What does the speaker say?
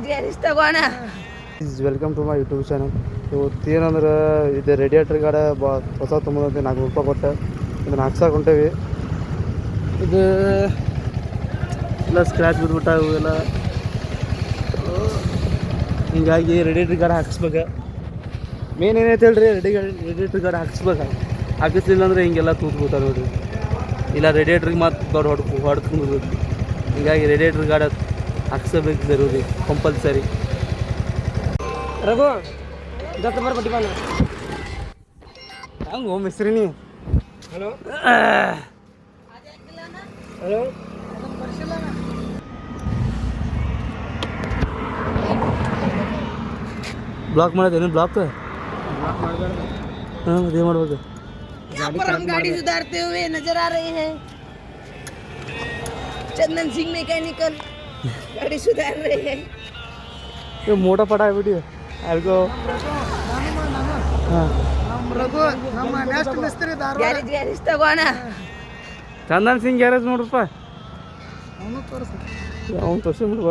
Garage ತಗೋಣ. Welcome to my YouTube channel. ಇವತ್ತು ಏನಂದ್ರೆ ಇದು ರೇಡಿಯೇಟ್ರ್ ಗಾಡ ಹೊಸ ತೊಗೊಂಬಂದು 400 ರೂಪಾಯಿ ಕೊಟ್ಟೆ ಇದನ್ನು ಹಾಕ್ಸಕ್ಕೆ ಹೊಂಟೇವಿ. ಇದು ಎಲ್ಲ ಸ್ಕ್ರ್ಯಾಚ್ ಬಿದ್ದುಬಿಟ್ಟ ಇವೆಲ್ಲ, ಹಿಂಗಾಗಿ ರೇಡಿಯೇಟ್ರ್ ಗಾಡ ಹಾಕಿಸ್ಬೇಕು. ಮೇನ್ ಏನೈತೆ ಹೇಳ್ರಿ, ರೇಡಿಯೇಟ್ರ್ ಗಾಡ ಹಾಕಿಸ್ಬೇಕು. ಹಾಕಿಸ್ಲಿಲ್ಲ ಅಂದರೆ ಹಿಂಗೆಲ್ಲ ತೂತ್ಬಿಡ್ತಾರೆ ನೋಡಿರಿ. ಇಲ್ಲ ರೇಡಿಯೇಟ್ರಿಗೆ ಮತ್ತೆ ದೊಡ್ಡ ಹೊಡ್ಕೊಂಡು ಹೀಗಾಗಿ ರೇಡಿಯೇಟ್ರ್ ಗಾಡ ಹಾಕ್ಸಬೇಕು ಜರೂರಿ, ಕಂಪಲ್ಸರಿ. ರಘು 10 ನಂಬರ್ ಪಟ್ಟಿ ಬಾನ. ಹಂಗೆ ಹೋಮ್ ಹೆಸ್ರಿನಿ. ಹಲೋ ಹಲೋ, ಬ್ಲಾಕ್ ಮಾಡೋದೇನು? ಬ್ಲಾಕ್ ಮಾಡಬಾರ್ದು. ಹಾಂ, ಅದೇ ಮಾಡ್ಬೇಕು. हम गाड़ी सुधारते हुए नजर आ रहे हैं. चंदन सिंह मैकेनिकल गाड़ी सुधार रहे हैं. ये मोटा पड़ा है वीडियो अलगो. ಹಾಂ, ಗ್ಯಾರೇಜ್ ತಗೋಣ. ಚಂದನ್ ಸಿಂಗ್ ಗ್ಯಾರೇಜ್ ನೋಡ್ರಪ್ಪ, ಅವ್ನು ತೋರಿಸಿ ಬಿಡುವ.